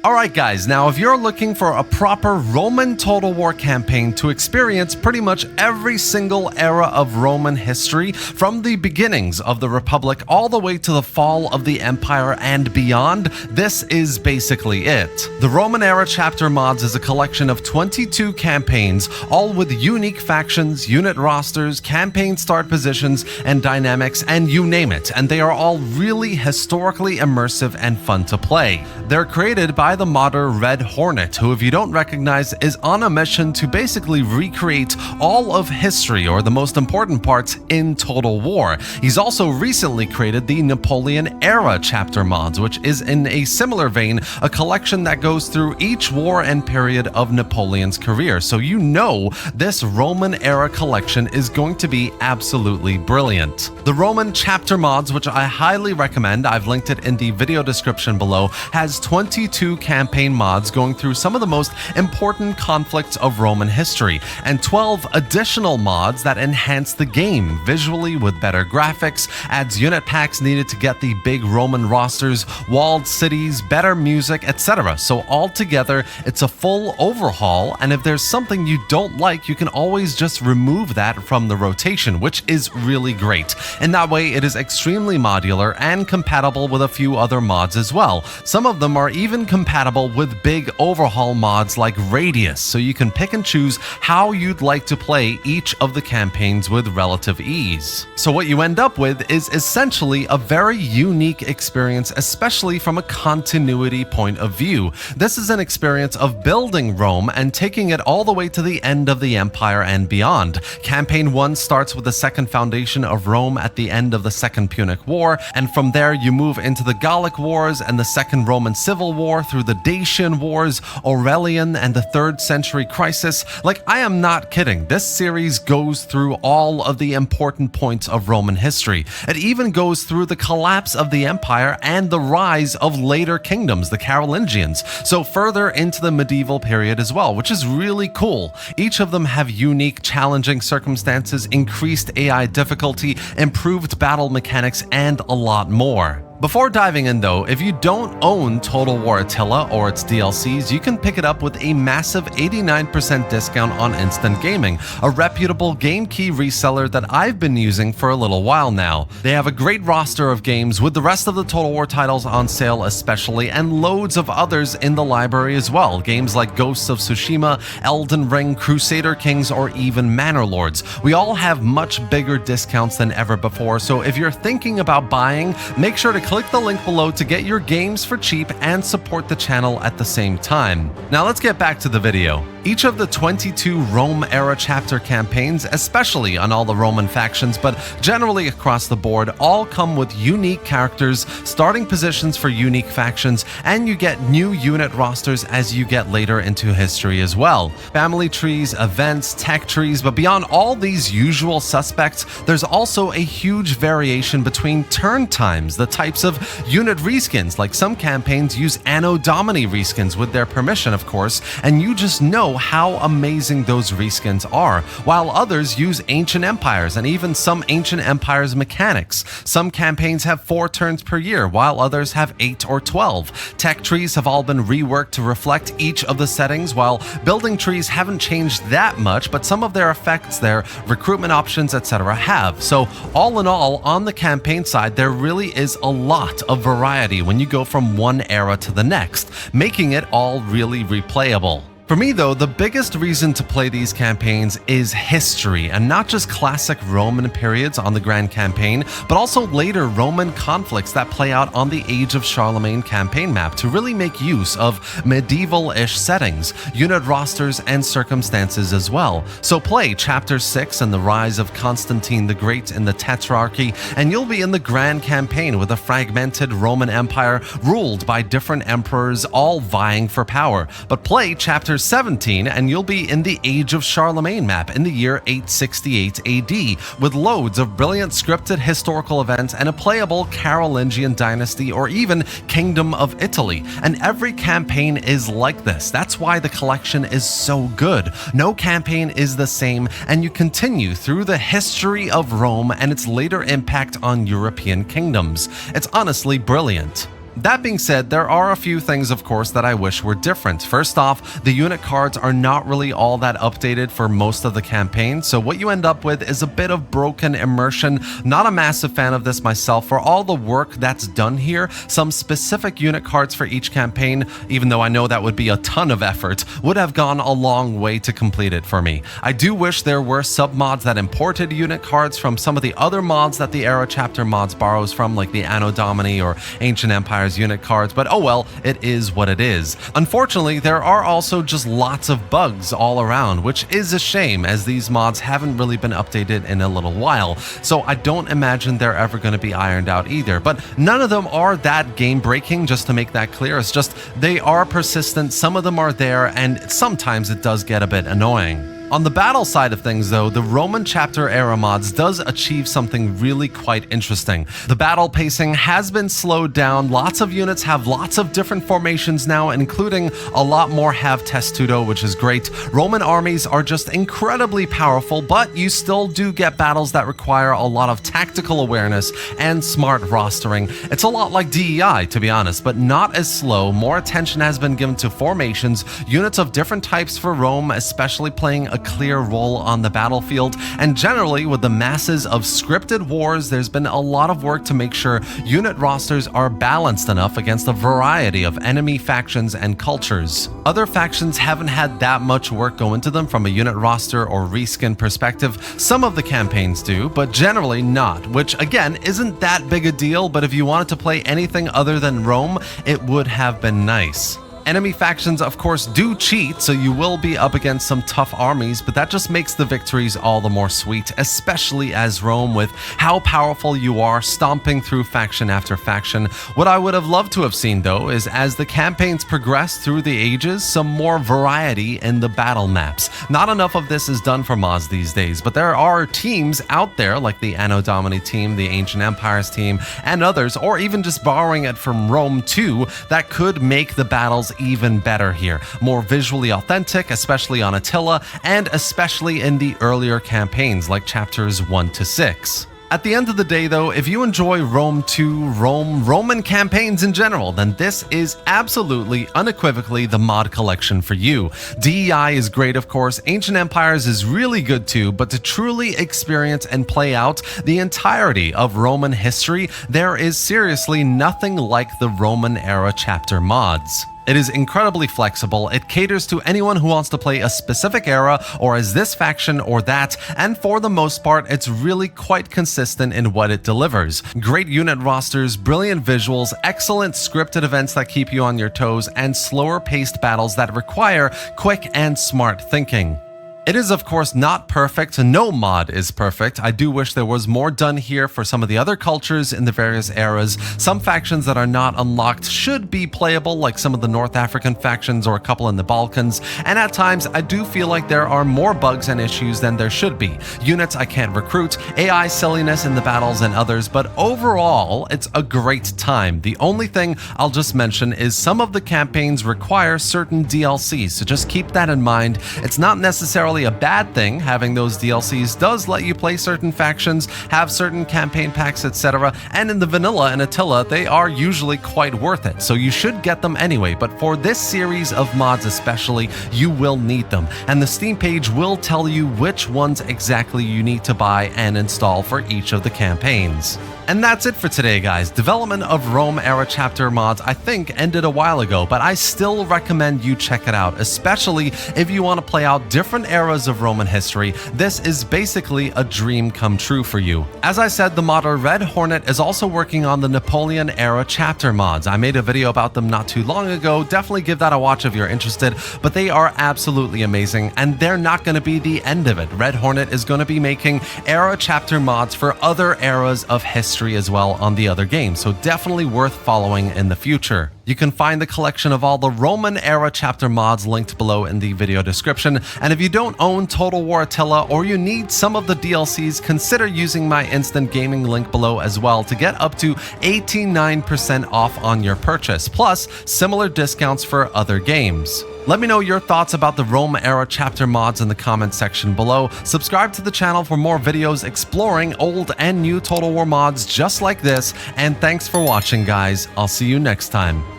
Alright guys, now if you're looking for a proper Roman Total War campaign to experience pretty much every single era of Roman history, from the beginnings of the Republic all the way to the fall of the Empire and beyond, this is basically it. The Roman Era Chapter Mods is a collection of 22 campaigns, all with unique factions, unit rosters, campaign start positions, and dynamics, and you name it, and they are all really historically immersive and fun to play. They're created by the modder Red Hornet, who, if you don't recognize, is on a mission to basically recreate all of history, or the most important parts, in Total War. He's also recently created the Napoleon Era Chapter Mods, which is in a similar vein, a collection that goes through each war and period of Napoleon's career. So you know this Roman Era collection is going to be absolutely brilliant. The Roman Chapter Mods, which I highly recommend, I've linked it in the video description below, has 22 campaign mods going through some of the most important conflicts of Roman history, and 12 additional mods that enhance the game visually with better graphics, adds unit packs needed to get the big Roman rosters, walled cities, better music, etc. So altogether, it's a full overhaul, and if there's something you don't like, you can always just remove that from the rotation, which is really great. In that way, it is extremely modular and compatible with a few other mods as well. Some of them are even compatible with big overhaul mods like Radius, so you can pick and choose how you'd like to play each of the campaigns with relative ease. So what you end up with is essentially a very unique experience, especially from a continuity point of view. This is an experience of building Rome and taking it all the way to the end of the Empire and beyond. Campaign 1 starts with the second foundation of Rome at the end of the Second Punic War, and from there you move into the Gallic Wars and the Second Roman Civil War, through the Dacian Wars, Aurelian, and the 3rd Century Crisis. Like, I am not kidding. This series goes through all of the important points of Roman history. It even goes through the collapse of the empire and the rise of later kingdoms, the Carolingians, so further into the medieval period as well, which is really cool. Each of them have unique, challenging circumstances, increased AI difficulty, improved battle mechanics, and a lot more. Before diving in though, if you don't own Total War Attila or its DLCs, you can pick it up with a massive 89% discount on Instant Gaming, a reputable game key reseller that I've been using for a little while now. They have a great roster of games, with the rest of the Total War titles on sale especially, and loads of others in the library as well. Games like Ghosts of Tsushima, Elden Ring, Crusader Kings, or even Manor Lords. We all have much bigger discounts than ever before, so if you're thinking about buying, make sure to click the link below to get your games for cheap and support the channel at the same time. Now let's get back to the video. Each of the 22 Rome Era Chapter campaigns, especially on all the Roman factions, but generally across the board, all come with unique characters, starting positions for unique factions, and you get new unit rosters as you get later into history as well. Family trees, events, tech trees, but beyond all these usual suspects, there's also a huge variation between turn times, the types of unit reskins. Like, some campaigns use Anno Domini reskins with their permission, of course, and you just know how amazing those reskins are, while others use Ancient Empires and even some Ancient Empires mechanics. Some campaigns have 4 turns per year, while others have 8 or 12. Tech trees have all been reworked to reflect each of the settings, while building trees haven't changed that much, but some of their effects, their recruitment options, etc. have. So all in all, on the campaign side, there really is a lot of variety when you go from one era to the next, making it all really replayable. For me though, the biggest reason to play these campaigns is history, and not just classic Roman periods on the Grand Campaign, but also later Roman conflicts that play out on the Age of Charlemagne campaign map to really make use of medieval-ish settings, unit rosters, and circumstances as well. So play Chapter 6 and the rise of Constantine the Great in the Tetrarchy, and you'll be in the Grand Campaign with a fragmented Roman Empire ruled by different emperors all vying for power. But play Chapter 17 and you'll be in the Age of Charlemagne map in the year 868 AD, with loads of brilliant scripted historical events and a playable Carolingian dynasty or even Kingdom of Italy. And every campaign is like this. That's why the collection is so good. No campaign is the same, and you continue through the history of Rome and its later impact on European kingdoms. It's honestly brilliant. That being said, there are a few things, of course, that I wish were different. First off, the unit cards are not really all that updated for most of the campaign, so what you end up with is a bit of broken immersion. Not a massive fan of this myself. For all the work that's done here, some specific unit cards for each campaign, even though I know that would be a ton of effort, would have gone a long way to complete it for me. I do wish there were sub-mods that imported unit cards from some of the other mods that the Era Chapter mods borrows from, like the Anno Domini or Ancient Empires unit cards, but oh well, it is what it is. Unfortunately, there are also just lots of bugs all around, which is a shame as these mods haven't really been updated in a little while, so I don't imagine they're ever going to be ironed out either. But none of them are that game-breaking, just to make that clear. It's just they are persistent, some of them are there, and sometimes it does get a bit annoying. On the battle side of things though, the Roman Chapter era mods does achieve something really quite interesting. The battle pacing has been slowed down, lots of units have lots of different formations now, including a lot more have testudo, which is great. Roman armies are just incredibly powerful, but you still do get battles that require a lot of tactical awareness and smart rostering. It's a lot like DEI, to be honest, but not as slow. More attention has been given to formations, units of different types for Rome, especially playing a clear role on the battlefield, and generally with the masses of scripted wars, there's been a lot of work to make sure unit rosters are balanced enough against a variety of enemy factions and cultures. Other factions haven't had that much work go into them from a unit roster or reskin perspective. Some of the campaigns do, but generally not, which again isn't that big a deal, but if you wanted to play anything other than Rome, it would have been nice. Enemy factions, of course, do cheat, so you will be up against some tough armies, but that just makes the victories all the more sweet, especially as Rome, with how powerful you are, stomping through faction after faction. What I would have loved to have seen, though, is as the campaigns progress through the ages, some more variety in the battle maps. Not enough of this is done for mods these days, but there are teams out there, like the Anno Domini team, the Ancient Empires team, and others, or even just borrowing it from Rome 2, that could make the battles even better here. More visually authentic, especially on Attila, and especially in the earlier campaigns like chapters 1 to 6. At the end of the day though, if you enjoy Rome 2, Roman campaigns in general, then this is absolutely, unequivocally the mod collection for you. DEI is great, of course, Ancient Empires is really good too, but to truly experience and play out the entirety of Roman history, there is seriously nothing like the Roman era chapter mods. It is incredibly flexible, it caters to anyone who wants to play a specific era or as this faction or that, and for the most part, it's really quite consistent in what it delivers. Great unit rosters, brilliant visuals, excellent scripted events that keep you on your toes, and slower paced battles that require quick and smart thinking. It is of course not perfect, no mod is perfect. I do wish there was more done here for some of the other cultures in the various eras. Some factions that are not unlocked should be playable, like some of the North African factions or a couple in the Balkans, and at times I do feel like there are more bugs and issues than there should be. Units I can't recruit, AI silliness in the battles and others, but overall it's a great time. The only thing I'll just mention is some of the campaigns require certain DLCs, so just keep that in mind. It's not necessarily a bad thing. Having those DLCs does let you play certain factions, have certain campaign packs, etc. And in the vanilla and Attila, they are usually quite worth it, so you should get them anyway. But for this series of mods especially, you will need them, and the Steam page will tell you which ones exactly you need to buy and install for each of the campaigns. And that's it for today, guys. Development of Rome era chapter mods I think ended a while ago, but I still recommend you check it out, especially if you want to play out different eras of Roman history. This is basically a dream come true for you. As I said, the modder Red Hornet is also working on the Napoleon era chapter mods. I made a video about them not too long ago. Definitely give that a watch if you're interested, but they are absolutely amazing, and they're not going to be the end of it. Red Hornet is going to be making era chapter mods for other eras of history as well on the other games, so definitely worth following in the future. You can find the collection of all the Roman era chapter mods linked below in the video description. And if you don't own Total War Attila or you need some of the DLCs, consider using my instant gaming link below as well to get up to 89% off on your purchase, plus similar discounts for other games. Let me know your thoughts about the Rome era chapter mods in the comment section below. Subscribe to the channel for more videos exploring old and new Total War mods just like this. And thanks for watching, guys. I'll see you next time.